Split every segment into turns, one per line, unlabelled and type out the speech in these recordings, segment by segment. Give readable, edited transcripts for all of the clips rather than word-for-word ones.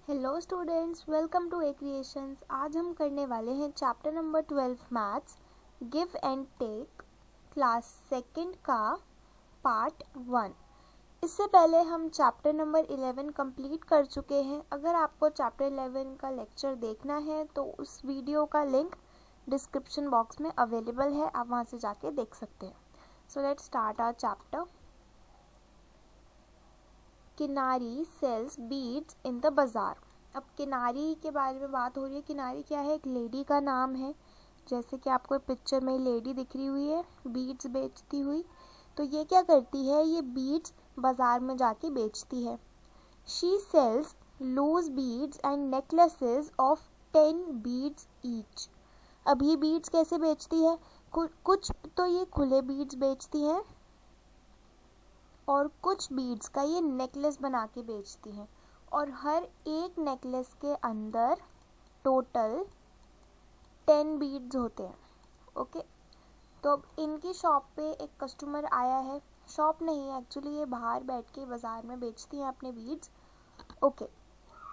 Hello students, welcome to A creations. आज हम करने वाले हैं chapter number 12 maths give and take class second का पार्ट 1। इससे पहले हम चैप्टर नंबर 11 कंप्लीट कर चुके हैं। अगर आपको चैप्टर 11 का लेक्चर देखना है तो उस वीडियो का लिंक डिस्क्रिप्शन बॉक्स में अवेलेबल है, आप वहाँ से जाके देख सकते हैं। So let's start our chapter. Kinari sells beads in the bazaar. अब किनारी के बारे में बात हो रही है। किनारी क्या है? एक लेडी का नाम है। जैसे कि आपको पिक्चर में लेडी दिख रही हुई है बीड्स बेचती हुई। तो ये क्या करती है? ये बीड्स बाज़ार में जाके बेचती है। She sells loose beads and necklaces of 10 beads each. अब ये बीड्स कैसे बेचती है? कुछ तो ये खुले बीड्स बेचती है और कुछ बीड्स का ये नेकलेस बना के बेचती हैं, और हर एक नेकलेस के अंदर टोटल 10 बीड्स होते हैं। ओके, तो अब इनकी शॉप पे एक कस्टमर आया है। शॉप नहीं, एक्चुअली ये बाहर बैठ के बाज़ार में बेचती हैं अपने beads. Okay,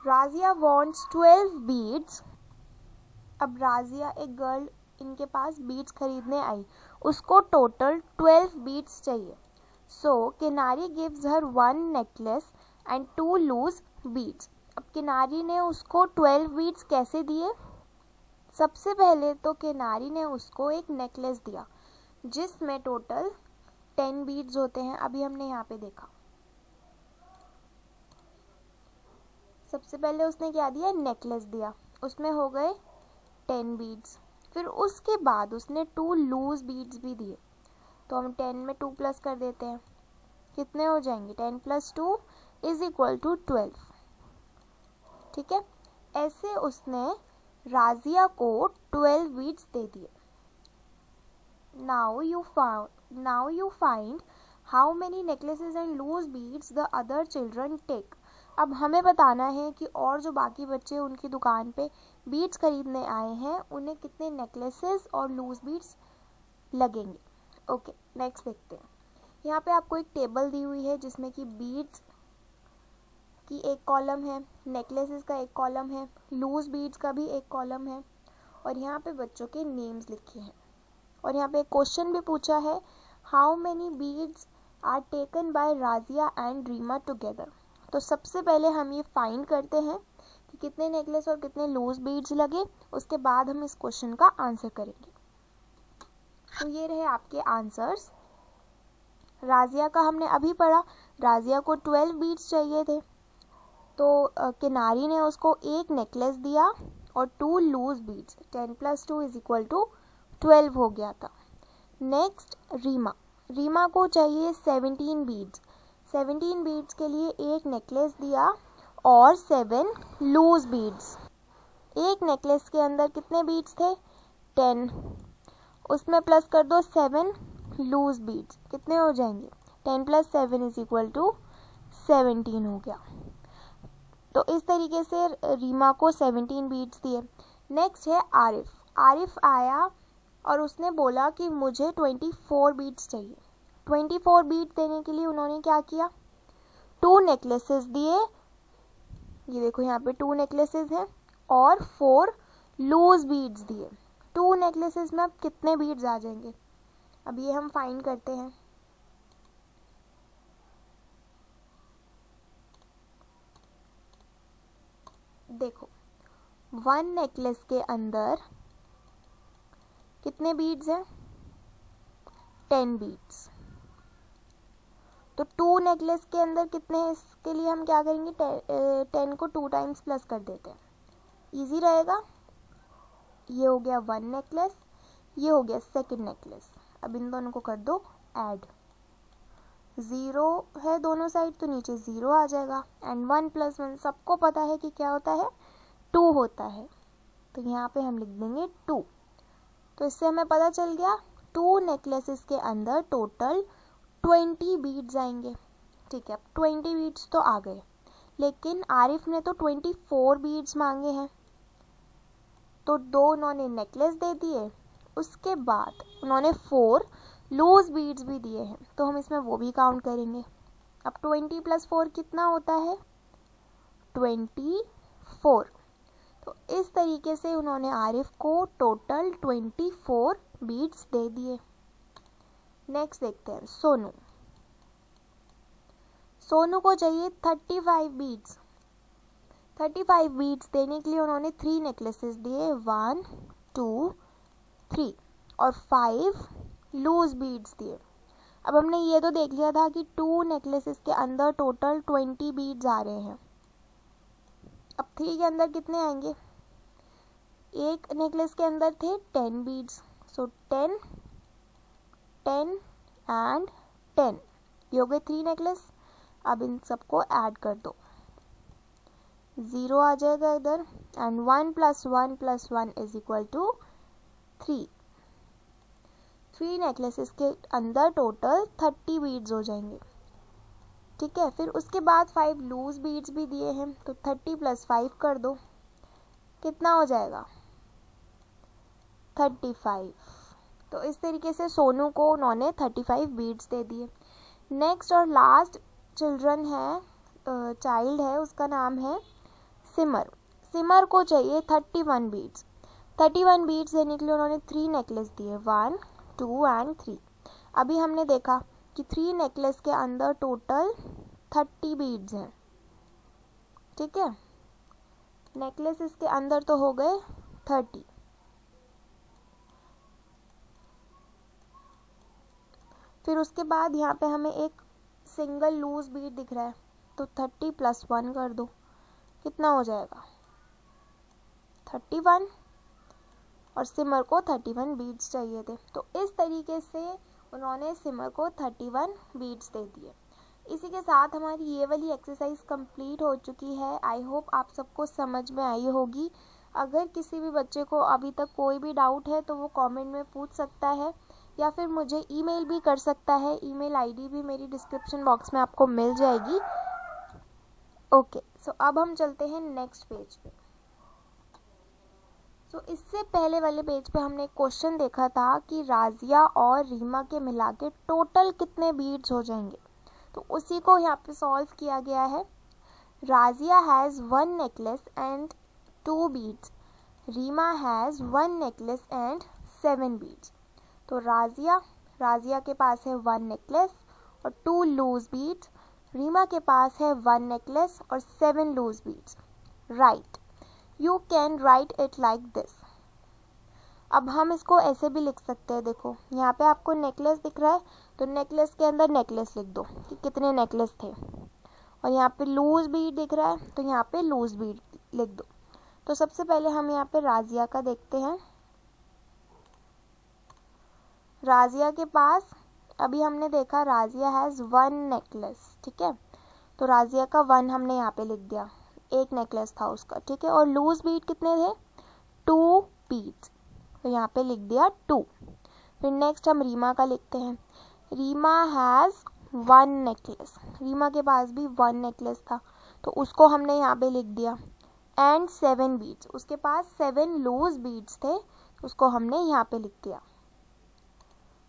Razia wants 12 beads. अब राजिया एक गर्ल इनके पास बीड्स खरीदने आई, उसको टोटल 12 बीड्स चाहिए। So, किनारी gives her 1 necklace and 2 loose beads. अब किनारी ने उसको 12 बीड्स कैसे दिए? सबसे पहले तो किनारी ने उसको एक नेकलेस दिया जिसमें टोटल 10 बीड्स होते हैं। अभी हमने यहाँ पे देखा, सबसे पहले उसने क्या दिया? नेकलेस दिया, उसमें हो गए 10 बीड्स। फिर उसके बाद उसने 2 लूज बीड्स भी दिए। तो हम 10 में 2 प्लस कर देते हैं, कितने हो जाएंगे? 10 + 2 = 12। ठीक है, ऐसे उसने राजिया को 12 बीड्स दे दिए। Now you find how many necklaces and loose beads the other children take. अब हमें बताना है कि और जो बाकी बच्चे उनकी दुकान पे बीड्स खरीदने आए हैं उन्हें कितने नेकलेसेस और लूज बीड्स लगेंगे। ओके, नेक्स्ट देखते हैं। यहाँ पे आपको एक टेबल दी हुई है जिसमें कि बीड्स की एक कॉलम है, नेकलेसेस का एक कॉलम है, लूज बीड्स का भी एक कॉलम है, और यहाँ पे बच्चों के नेम्स लिखे हैं। और यहाँ पे एक क्वेश्चन भी पूछा है, how many beads are taken by Razia and Reema together. तो सबसे पहले हम ये फाइंड करते हैं कि कितने नेकलेस और कितने लूज बीड्स लगे, उसके बाद हम इस क्वेश्चन का आंसर करेंगे। तो ये रहे आपके आंसर्स। राजिया का हमने अभी पढ़ा, राजिया को 12 बीड्स चाहिए थे, तो किनारी ने उसको एक नेकलेस दिया और 2 लूज बीड्स। 10 + 2 = 12 हो गया था। नेक्स्ट रीमा को चाहिए 17 बीड्स। 17 बीड्स के लिए एक नेकलेस दिया और 7 लूज बीड्स। एक नेकलेस के अंदर कितने बीड्स थे? 10, उसमें प्लस कर दो 7 लूज बीड्स, कितने हो जाएंगे? 10 + 7 = 17 हो गया। तो इस तरीके से रीमा को 17 बीड्स दिए। नेक्स्ट है आरिफ आया और उसने बोला कि मुझे 24 बीड्स चाहिए। 24 बीड देने के लिए उन्होंने क्या किया? 2 नेकलेसेस दिए, ये देखो यहाँ पे 2 नेकलेसेस हैं, और 4 लूज बीड्स दिए। 2 नेकलेसेस में अब कितने बीड्स आ जाएंगे? अब ये हम फाइंड करते हैं। देखो, 1 नेकलेस के अंदर कितने बीड्स हैं? 10 बीड्स। तो 2 नेकलेस के अंदर कितने हैं? इसके लिए हम क्या करेंगे? 10 को 2 टाइम्स प्लस कर देते हैं, इजी रहेगा। ये हो गया 1 नेकलेस, ये हो गया सेकंड नेकलेस। अब इन दोनों को कर दो ऐड। 0 है दोनों साइड तो नीचे 0 आ जाएगा, एंड 1 + 1 सबको पता है कि क्या होता है? 2 होता है। तो यहाँ पे हम लिख देंगे 2। तो इससे हमें पता चल गया 2 नेकलेसेस के अंदर टोटल 20 बीड्स आएंगे। ठीक है, अब 20 बीड्स तो आ गए, लेकिन आरिफ ने तो 24 बीड्स मांगे हैं, तो 2 उन्होंने नेकलेस दे दिए, उसके बाद उन्होंने 4 लूज बीड्स भी दिए हैं, तो हम इसमें वो भी काउंट करेंगे। अब 20 + 4 कितना होता है? 24। 24। तो इस तरीके से उन्होंने आरिफ को टोटल 24 बीट्स दे दिए। नेक्स्ट देखते हैं सोनू। सोनू को चाहिए 35 बीट्स। 35 बीट्स देने के लिए उन्होंने 3 नेकलेसेस दिए, 1 2 3 और 5 लूज बीट्स दिए। अब हमने ये तो देख लिया था कि 2 नेकलेसेस के अंदर टोटल 20 बीट्स आ रहे हैं। अब 3 के अंदर कितने आएंगे? एक नेकलेस के अंदर थे 10 बीट्स, सो 10 10 एंड 10, ये हो गए 3 नेकलेस। अब इन सबको ऐड कर दो, 0 आ जाएगा इधर, एंड 1 + 1 + 1 = 3। 3 नेकलेसेस के अंदर टोटल 30 बीड्स हो जाएंगे। ठीक है, फिर उसके बाद 5 लूज बीड्स भी दिए हैं, तो 30 + 5 कर दो, कितना हो जाएगा? 35। तो इस तरीके से सोनू को उन्होंने 35 बीड्स दे दिए। नेक्स्ट और लास्ट चिल्ड्रन है, चाइल्ड है, उसका नाम है सिमर। सिमर को चाहिए 31 बीड्स। 31 बीड्स देने के लिए उन्होंने 3 नेकलेस दिए, 1 2 एंड 3। अभी हमने देखा कि 3 नेकलेस के अंदर टोटल 30 बीड्स हैं। ठीक है, नेकलेस इसके अंदर तो हो गए 30। फिर उसके बाद यहाँ पे हमें एक सिंगल लूज बीड दिख रहा है, तो 30 + 1 कर दो, कितना हो जाएगा? 31। और सिमर को 31 बीड्स चाहिए थे, तो इस तरीके से उन्होंने सिमर को 31 बीड्स दे दिए। इसी के साथ हमारी ये वाली एक्सरसाइज कंप्लीट हो चुकी है। आई होप आप सबको समझ में आई होगी। अगर किसी भी बच्चे को अभी तक कोई भी डाउट है तो वो कमेंट में पूछ सकता है, या फिर मुझे ईमेल भी कर सकता है। ईमेल आईडी भी मेरी डिस्क्रिप्शन बॉक्स में आपको मिल जाएगी। ओके, सो अब हम चलते हैं नेक्स्ट पेज पे। तो इससे पहले वाले पेज पे हमने एक क्वेश्चन देखा था कि राजिया और रीमा के मिला के टोटल कितने बीड्स हो जाएंगे, तो उसी को यहाँ पे सॉल्व किया गया है। Razia has 1 necklace and 2 beads, Reema has 1 necklace and 7 beads. तो राजिया के पास है 1 नेकलेस और 2 लूज बीड्स, रीमा के पास है 1 नेकलेस और 7 loose beads. Right, you can write it like this. अब हम इसको ऐसे भी लिख सकते हैं, देखो यहाँ पे आपको नेकलेस दिख रहा है, तो नेकलेस के अंदर नेकलेस लिख दो कि कितने नेकलेस थे, और यहाँ पे लूज बीड दिख रहा है तो यहाँ पे लूज बीड लिख दो। तो सबसे पहले हम यहाँ पे राजिया का देखते हैं। राजिया के पास अभी हमने देखा राजिया हैज़ 1 नेकलेस, ठीक है, तो राजिया का 1 हमने यहाँ पे लिख दिया, 1 नेकलेस था उसका, ठीक है। और लूज बीड कितने थे? 2 बीड्स, तो यहाँ पे लिख दिया 2। फिर नेक्स्ट हम रीमा का लिखते हैं। रीमा हैज़ 1 नेकलेस, रीमा के पास भी 1 नेकलेस था, तो उसको हमने यहाँ पे लिख दिया। एंड 7 बीड्स, उसके पास 7 लूज बीड्स थे, उसको हमने यहाँ पे लिख दिया।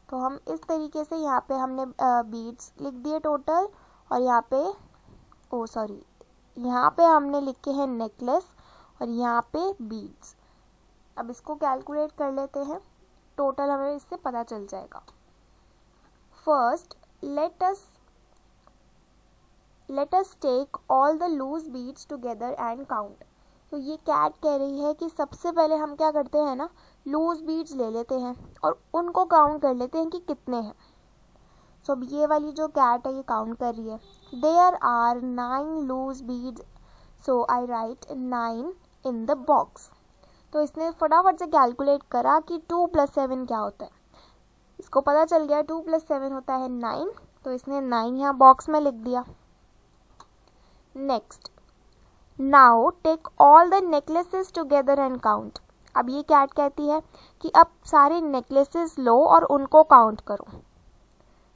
तो हम इस तरीके से यहाँ पे हमने बीड्स लिख दिए टोटल, और यहाँ पे यहाँ पे हमने लिखे हैं नेकलेस और यहाँ पे बीड्स। अब इसको कैलकुलेट कर लेते हैं, टोटल हमें इससे पता चल जाएगा। First let us take all the loose beads together and count. तो ये कैट कह रही है कि सबसे पहले हम क्या करते हैं ना, लूज बीड्स ले लेते हैं और उनको काउंट कर लेते हैं कि कितने हैं। सो अब ये वाली जो कैट है ये काउंट कर रही है। There are 9 loose beads, so I write 9 in the box. तो इसने फटाफट से कैलकुलेट करा कि 2 + 7 क्या होता है। इसको पता चल गया 2 + 7 होता है 9, तो इसने 9 यहाँ बॉक्स में लिख दिया। Next, now take all the necklaces together and count. अब ये कैट कहती है कि अब सारे नेकलेसेस लो और उनको काउंट करो।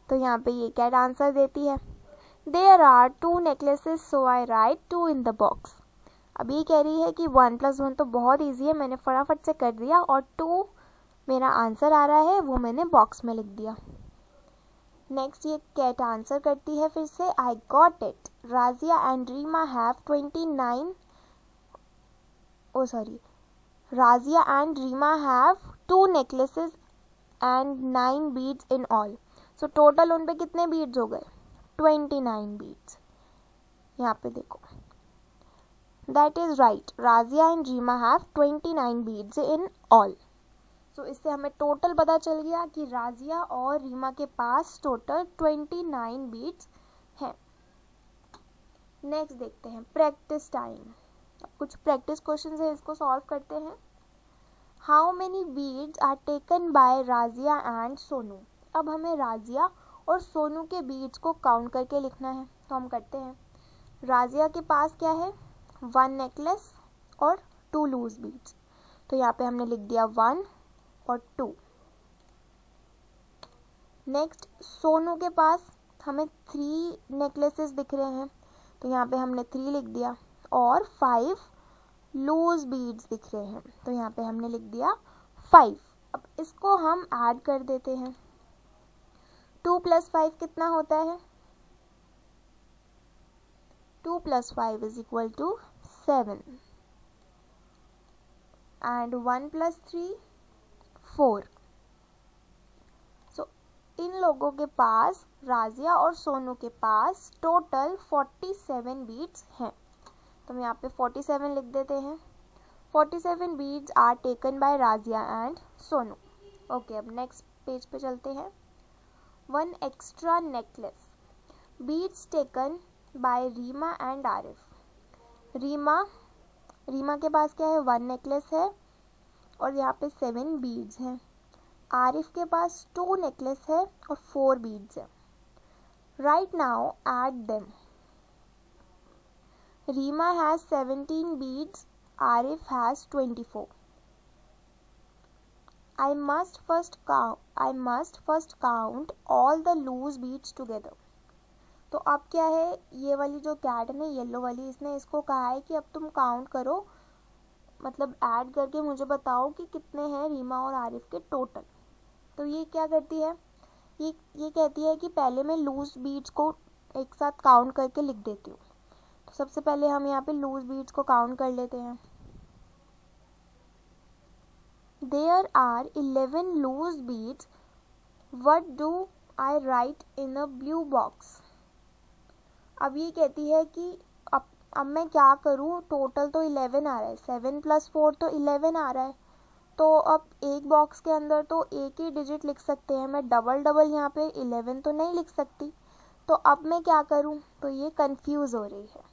तो यहाँ पे ये कैट आंसर देती है, there are 2 necklaces, so I write 2 in the box. अब ये कह रही है कि 1 + 1 तो बहुत ईजी है, मैंने फटाफट से कर दिया, और 2 मेरा आंसर आ रहा है, वो मैंने बॉक्स में लिख दिया। नेक्स्ट ये कैट आंसर करती है फिर से, I got it, Razia and Reema have 29 Razia and Rima have 2 necklaces and 9 beads in all. So total उन पे कितने beads हो गए? 29 beads. यहाँ पे देखो, that is right. Razia and Rima have 29 beads in all. So इससे हमें टोटल पता चल गया कि राजिया और रीमा के पास टोटल 29 beads हैं. नेक्स्ट देखते हैं प्रैक्टिस टाइम. अब कुछ प्रैक्टिस क्वेश्चंस है, इसको सॉल्व करते हैं. How many beads are taken by Razia and Sonu. अब हमें राजिया और सोनू के बीड्स को काउंट करके लिखना है, तो हम करते हैं. राजिया के पास क्या है? 1 नेकलेस और 2 लूज बीड्स. तो यहाँ पे हमने लिख दिया 1 और 2. नेक्स्ट सोनू के पास हमें 3 नेकलेसेस दिख रहे हैं, तो यहाँ पे हमने 3 लिख दिया, और 5 लूज बीड्स दिख रहे हैं, तो यहाँ पे हमने लिख दिया 5. अब इसको हम ऐड कर देते हैं. 2 + 5 कितना होता है? 2 + 5 = 7 and 1 + 3 4. इन लोगों के पास, राजिया और सोनू के पास टोटल 47 बीड्स हैं, तो हम यहाँ पे 47 लिख देते हैं. 47 beads are taken by Razia and Sonu. Okay, अब नेक्स्ट पेज पे चलते हैं. 1 extra necklace. Beads taken by Reema and Arif. Reema के पास क्या है? 1 नेकलेस है और यहाँ पे 7 बीड्स हैं. आरिफ के पास 2 नेकलेस है और 4 बीड्स है. Right now add them. Reema has 17 beads, Arif has 24. I must first count all the loose beads together. तो अब क्या है, ये वाली जो कैट है ना, येलो वाली, इसने इसको कहा है कि अब तुम काउंट करो, मतलब ऐड करके मुझे बताओ कि कितने हैं रीमा और आरिफ के टोटल. तो ये क्या करती है, ये कहती है कि पहले मैं लूज बीड्स को एक साथ काउंट करके लिख देती हूँ. तो सबसे पहले हम यहाँ पे लूज बीड्स को काउंट कर लेते हैं. There are 11 loose beads. What do I write in a blue box? अब ये कहती है कि अब मैं क्या करूँ, टोटल तो 11 आ रहा है, 7 + 4 तो 11 आ रहा है. तो अब एक बॉक्स के अंदर तो एक ही डिजिट लिख सकते हैं, मैं डबल यहाँ पे 11 तो नहीं लिख सकती. तो अब मैं क्या करूँ, तो ये कंफ्यूज हो रही है.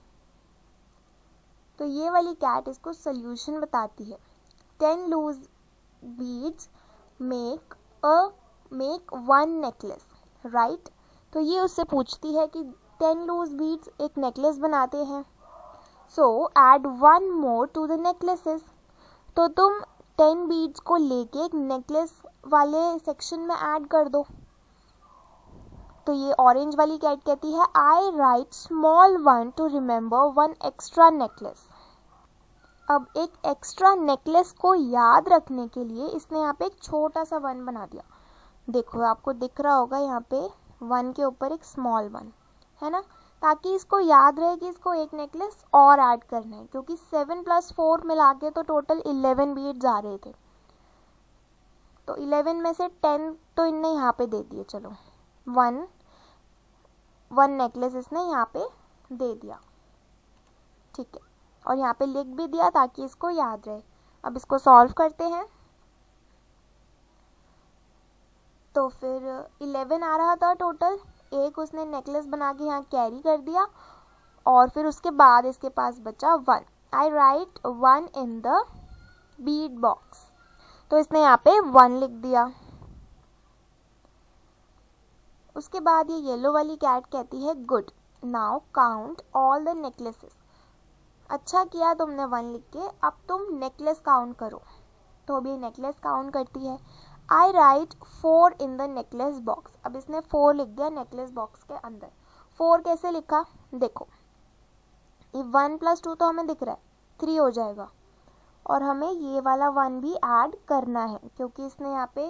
तो ये वाली कैट इसको सल्यूशन बताती है. 10 loose beads make 1 necklace, right. तो ये उससे पूछती है कि 10 लूज बीड्स एक नेकलेस बनाते हैं. So add 1 more to the necklaces. तो तुम 10 बीड्स को लेके एक नेकलेस वाले सेक्शन में ऐड कर दो. तो ये ऑरेंज वाली कैट कहती है I write small 1 to remember 1 extra necklace. अब एक एक्स्ट्रा नेकलेस को याद रखने के लिए इसने यहाँ पे एक छोटा सा 1 बना दिया. देखो आपको दिख रहा होगा यहाँ पे 1 के ऊपर एक स्मॉल 1 है ना, ताकि इसको याद रहे कि इसको एक नेकलेस और ऐड करना है, क्योंकि 7 + 4 मिला के तो टोटल 11 बीड्स आ रहे थे. तो 11 में से 10 तो इनने यहाँ पे दे दिए. चलो 1 नेकलेस इसने यहाँ पे दे दिया, ठीक है, और यहाँ पे लिख भी दिया ताकि इसको याद रहे. अब इसको सॉल्व करते हैं. तो फिर 11 आ रहा था टोटल, एक उसने नेकलेस बना के यहाँ कैरी कर दिया, और फिर उसके बाद इसके पास बचा 1. I write 1 in the bead box. तो इसने यहाँ पे 1 लिख दिया. उसके बाद ये येलो वाली कैट कहती है good, now count all the necklaces. अच्छा किया तुमने 1 लिख के, अब तुम नेकलेस काउंट करो. तो अभी नेकलेस काउंट करती है. I write 4 in the necklace box. अब इसने 4 लिख दिया नेकलेस बॉक्स के अंदर. 4 कैसे लिखा, देखो ये 1 + 2 तो हमें दिख रहा है, 3 हो जाएगा, और हमें ये वाला 1 भी ऐड करना है, क्योंकि इसने यहाँ पे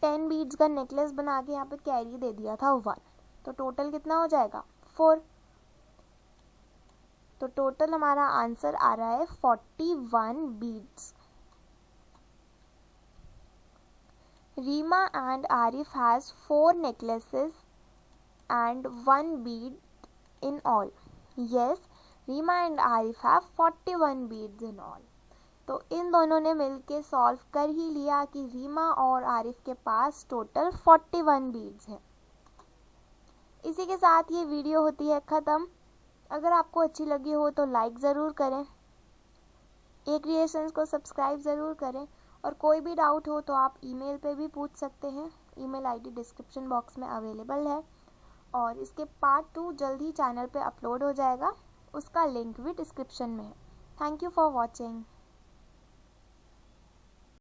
10 बीड्स का नेकलेस बना के यहाँ पे कैरी दे दिया था 1. तो टोटल कितना हो जाएगा, 4. तो टोटल हमारा आंसर आ रहा है 41 beads. Reema and Arif has 4 necklaces and 1 bead in all. Yes, Reema and Arif have 41 beads in all. तो इन दोनों ने मिलके सॉल्व कर ही लिया कि रीमा और आरिफ के पास टोटल 41 बीड्स हैं। इसी के साथ ये वीडियो होती है ख़त्म। अगर आपको अच्छी लगी हो तो लाइक ज़रूर करें, ए क्रिएशंस को सब्सक्राइब ज़रूर करें, और कोई भी डाउट हो तो आप ईमेल पे भी पूछ सकते हैं। ईमेल आईडी डिस्क्रिप्शन बॉक्स में अवेलेबल है, और इसके पार्ट 2 जल्द ही चैनल पे अपलोड हो जाएगा, उसका लिंक भी डिस्क्रिप्शन में है। Thank you for watching.